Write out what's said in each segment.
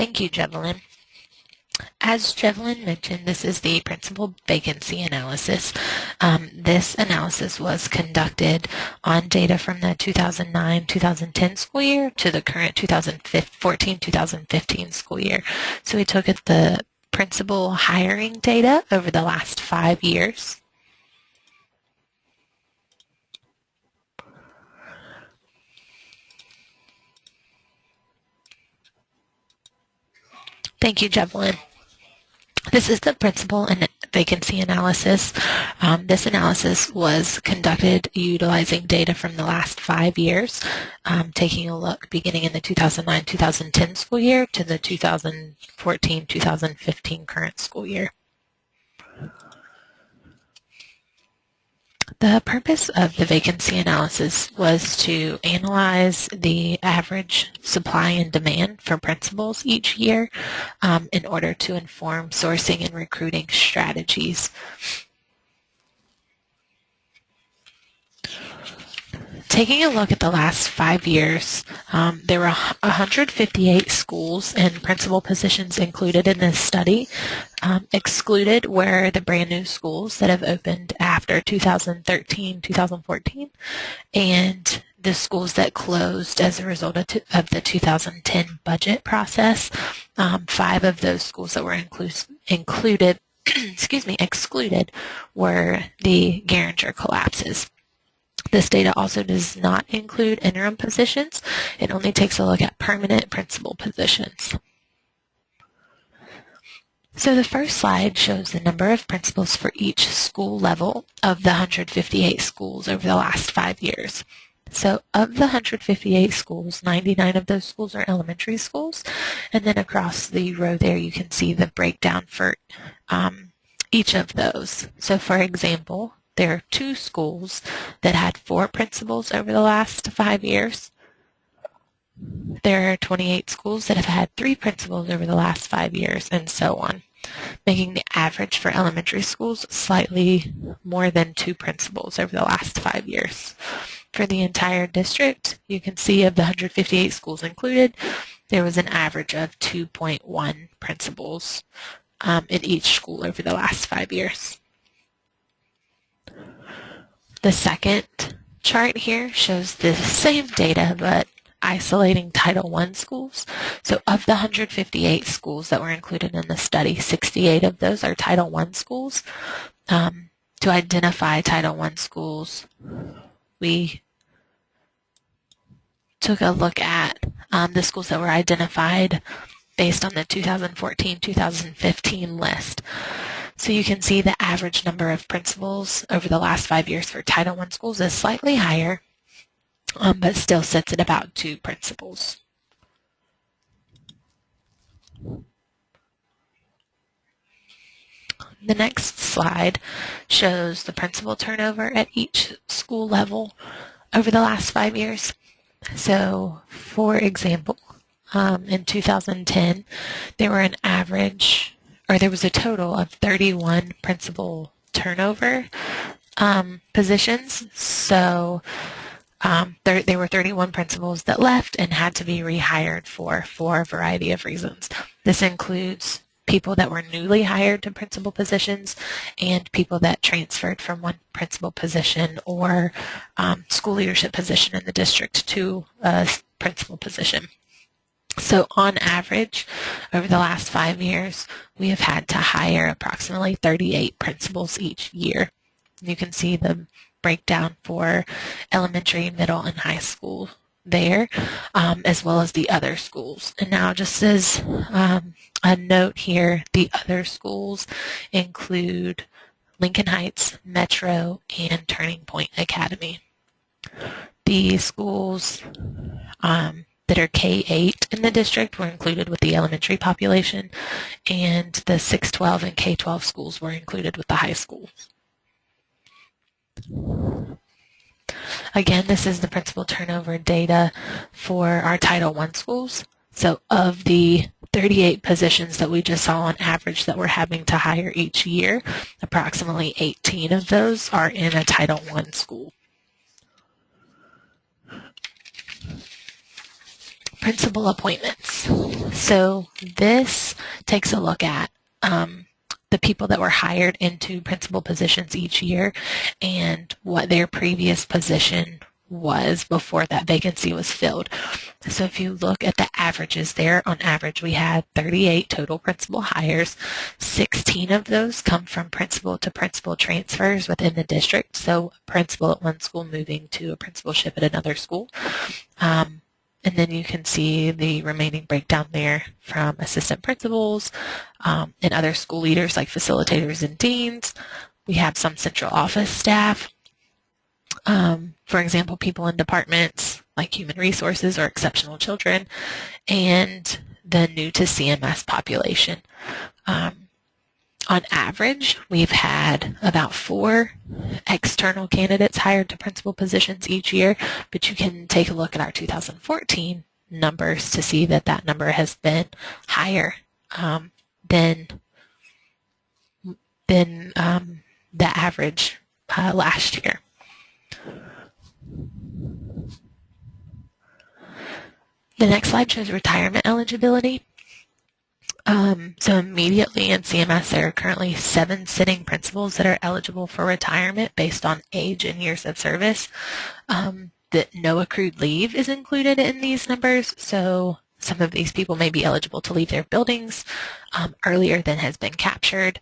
Thank you, Jevelyn. As Jevelyn mentioned, this is the principal vacancy analysis. This analysis was conducted on data from the 2009-2010 school year to the current 2014-2015 school year. So we took the principal hiring data over the last 5 years. Thank you, Jevelyn. This is the principal and vacancy analysis. This analysis was conducted utilizing data from the last 5 years, taking a look beginning in the 2009-2010 school year to the 2014-2015 current school year. The purpose of the vacancy analysis was to analyze the average supply and demand for principals each year in order to inform sourcing and recruiting strategies. Taking a look at the last 5 years, there were 158 schools and principal positions included in this study. Excluded were the brand new schools that have opened after 2013-2014 and the schools that closed as a result of the 2010 budget process. 5 of those schools that were excluded were the Garinger collapses. This data also does not include interim positions. It only takes a look at permanent principal positions. So the first slide shows the number of principals for each school level of the 158 schools over the last 5 years. So of the 158 schools, 99 of those schools are elementary schools. And then across the row there, you can see the breakdown for each of those. So for example, there are 2 schools that had 4 principals over the last 5 years. There are 28 schools that have had 3 principals over the last 5 years, and so on, making the average for elementary schools slightly more than 2 principals over the last 5 years. For the entire district, you can see of the 158 schools included, there was an average of 2.1 principals in each school over the last 5 years. The second chart here shows the same data but isolating Title I schools. So of the 158 schools that were included in the study, 68 of those are Title I schools. To identify Title I schools, we took a look at the schools that were identified based on the 2014-2015 list. So you can see the average number of principals over the last 5 years for Title I schools is slightly higher, but still sits at about 2 principals. The next slide shows the principal turnover at each school level over the last 5 years. So, for example, in 2010, there was a total of 31 principal turnover positions. So there were 31 principals that left and had to be rehired for a variety of reasons. This includes people that were newly hired to principal positions and people that transferred from one principal position or school leadership position in the district to a principal position. So on average, over the last 5 years, we have had to hire approximately 38 principals each year. You can see the breakdown for elementary, middle, and high school there, as well as the other schools. And now just as a note here, the other schools include Lincoln Heights, Metro, and Turning Point Academy. The schools that are K-8 in the district were included with the elementary population, and the 6-12 and K-12 schools were included with the high schools. Again, this is the principal turnover data for our Title I schools. So of the 38 positions that we just saw on average that we're having to hire each year, approximately 18 of those are in a Title I school. Principal appointments. So this takes a look at the people that were hired into principal positions each year and what their previous position was before that vacancy was filled. So if you look at the averages there, on average we had 38 total principal hires. 16 of those come from principal to principal transfers within the district, so a principal at one school moving to a principalship at another school. And then you can see the remaining breakdown there from assistant principals and other school leaders like facilitators and deans. We have some central office staff. For example, people in departments like human resources or exceptional children, and the new to CMS population. On average, we've had about 4 external candidates hired to principal positions each year, but you can take a look at our 2014 numbers to see that that number has been higher than the average last year. The next slide shows retirement eligibility. So immediately in CMS, there are currently 7 sitting principals that are eligible for retirement based on age and years of service. That no accrued leave is included in these numbers, so some of these people may be eligible to leave their buildings earlier than has been captured.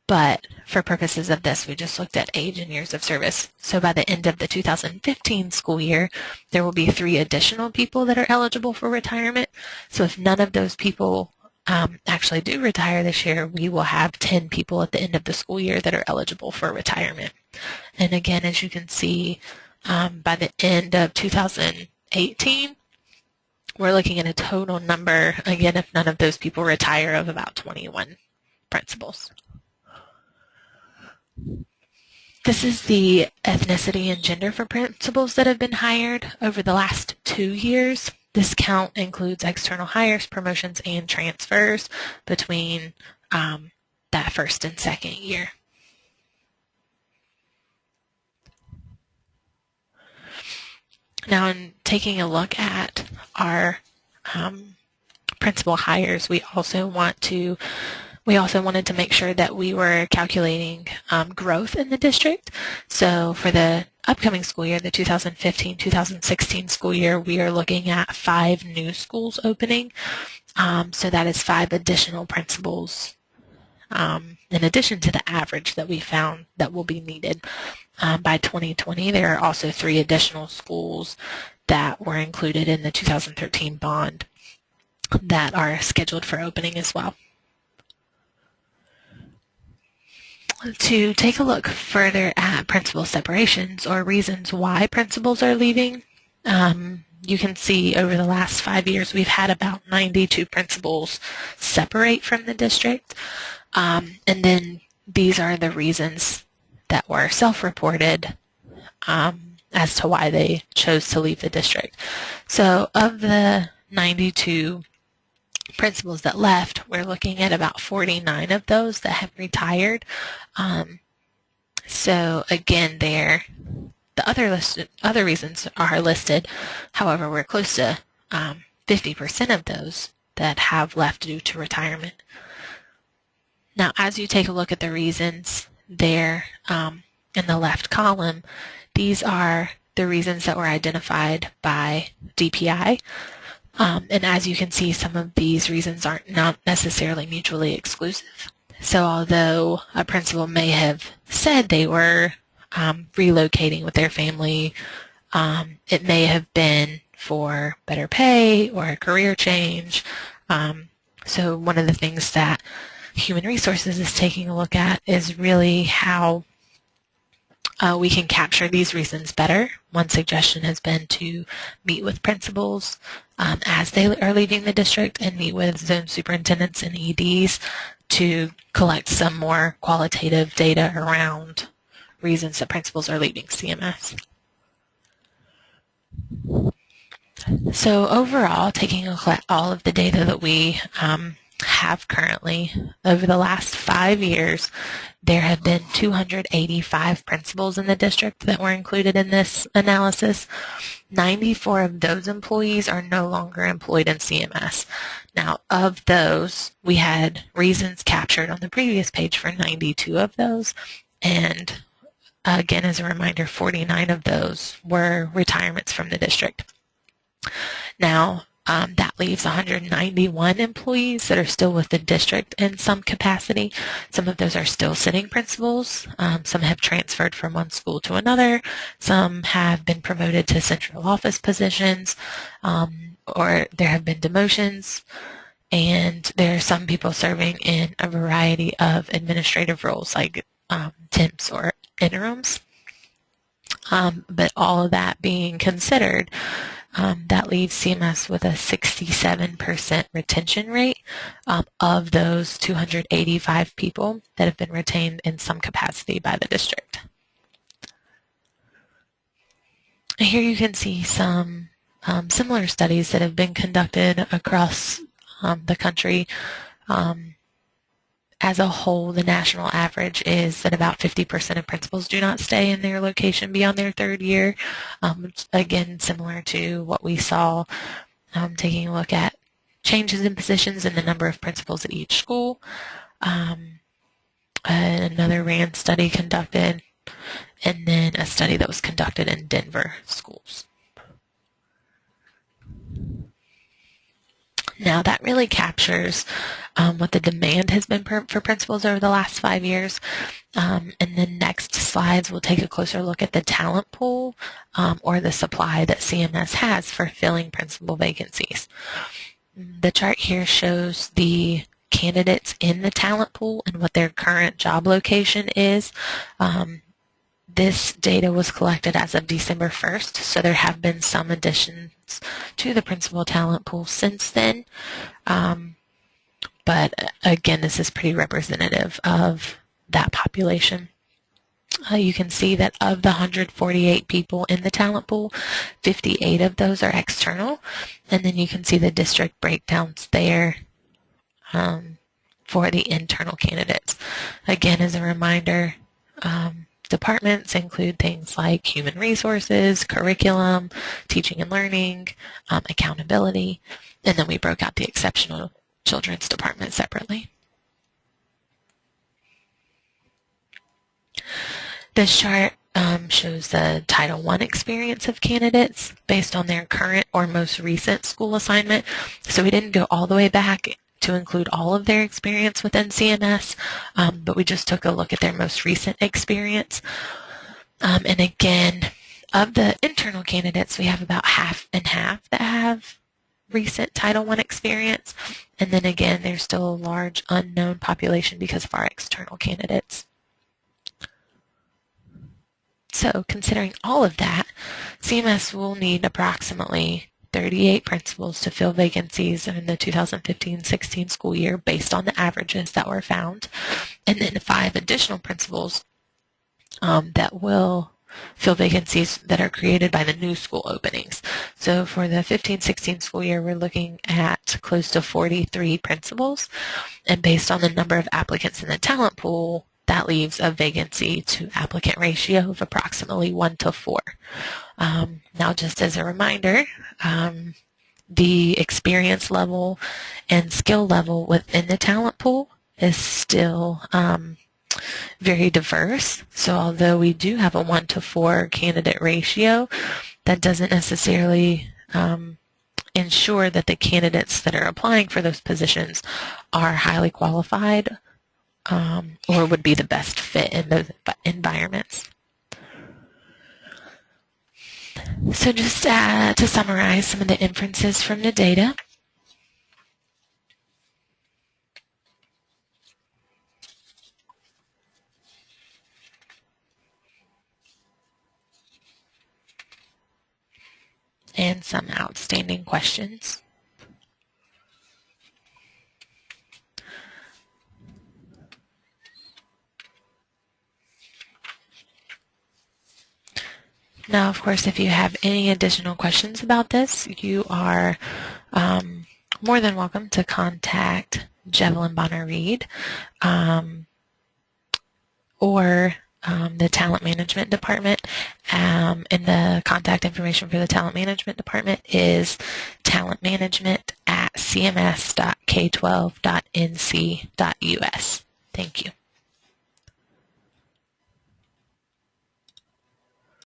But for purposes of this, we just looked at age and years of service. So by the end of the 2015 school year, there will be 3 additional people that are eligible for retirement. So if none of those people actually do retire this year, we will have 10 people at the end of the school year that are eligible for retirement. And again, as you can see, by the end of 2018, we're looking at a total number, again, if none of those people retire, of about 21 principals. This is the ethnicity and gender for principals that have been hired over the last 2 years. This count includes external hires, promotions, and transfers between that first and second year. Now, in taking a look at our principal hires, we also wanted to make sure that we were calculating growth in the district. So for the upcoming school year, the 2015-2016 school year, we are looking at 5 new schools opening. So that is 5 additional principals in addition to the average that we found that will be needed. By 2020, there are also 3 additional schools that were included in the 2013 bond that are scheduled for opening as well. To take a look further at principal separations or reasons why principals are leaving, you can see over the last 5 years we've had about 92 principals separate from the district, and then these are the reasons that were self-reported as to why they chose to leave the district. So of the 92 principals that left, we're looking at about 49 of those that have retired. So again, the other reasons are listed. However, we're close to 50% of those that have left due to retirement. Now, as you take a look at the reasons there in the left column, these are the reasons that were identified by DPI. And as you can see, some of these reasons are not necessarily mutually exclusive. So although a principal may have said they were relocating with their family, it may have been for better pay or a career change. So one of the things that Human Resources is taking a look at is really how we can capture these reasons better. One suggestion has been to meet with principals as they are leaving the district and meet with zone superintendents and EDs to collect some more qualitative data around reasons that principals are leaving CMS. So overall, taking a look at all of the data that we have currently, over the last 5 years, there have been 285 principals in the district that were included in this analysis. 94 of those employees are no longer employed in CMS. Now, of those, we had reasons captured on the previous page for 92 of those, and again, as a reminder, 49 of those were retirements from the district. Now, that leaves 191 employees that are still with the district in some capacity. Some of those are still sitting principals. Some have transferred from one school to another. Some have been promoted to central office positions, or there have been demotions. And there are some people serving in a variety of administrative roles like temps or interims. But all of that being considered, that leaves CMS with a 67% retention rate of those 285 people that have been retained in some capacity by the district. Here you can see some similar studies that have been conducted across the country. As a whole, the national average is that about 50% of principals do not stay in their location beyond their third year. Again, similar to what we saw taking a look at changes in positions and the number of principals at each school. Another RAND study conducted, and then a study that was conducted in Denver schools. Now that really captures what the demand has been for principals over the last 5 years. And the next slides will take a closer look at the talent pool or the supply that CMS has for filling principal vacancies. The chart here shows the candidates in the talent pool and what their current job location is. This data was collected as of December 1st, so there have been some additions to the principal talent pool since then. But again, this is pretty representative of that population. You can see that of the 148 people in the talent pool, 58 of those are external, and then you can see the district breakdowns there for the internal candidates. Again, as a reminder, departments include things like human resources, curriculum, teaching and learning, accountability, and then we broke out the exceptional children's department separately. This chart shows the Title I experience of candidates based on their current or most recent school assignment. So we didn't go all the way back to include all of their experience within CMS, but we just took a look at their most recent experience. And again, of the internal candidates, we have about half and half that have recent Title I experience. And then again, there's still a large unknown population because of our external candidates. So considering all of that, CMS will need approximately 38 principals to fill vacancies in the 2015-16 school year based on the averages that were found, and then 5 additional principals that will fill vacancies that are created by the new school openings. So for the 15-16 school year, we're looking at close to 43 principals, and based on the number of applicants in the talent pool, that leaves a vacancy to applicant ratio of approximately 1:4. Now, just as a reminder, the experience level and skill level within the talent pool is still very diverse. So although we do have a 1:4 candidate ratio, that doesn't necessarily ensure that the candidates that are applying for those positions are highly qualified or would be the best fit in those environments. So just to summarize some of the inferences from the data, and some outstanding questions. Now, of course, if you have any additional questions about this, you are more than welcome to contact Jevelyn Bonner Reed, or the Talent Management Department. And the contact information for the Talent Management Department is talentmanagement@cms.k12.nc.us. Thank you.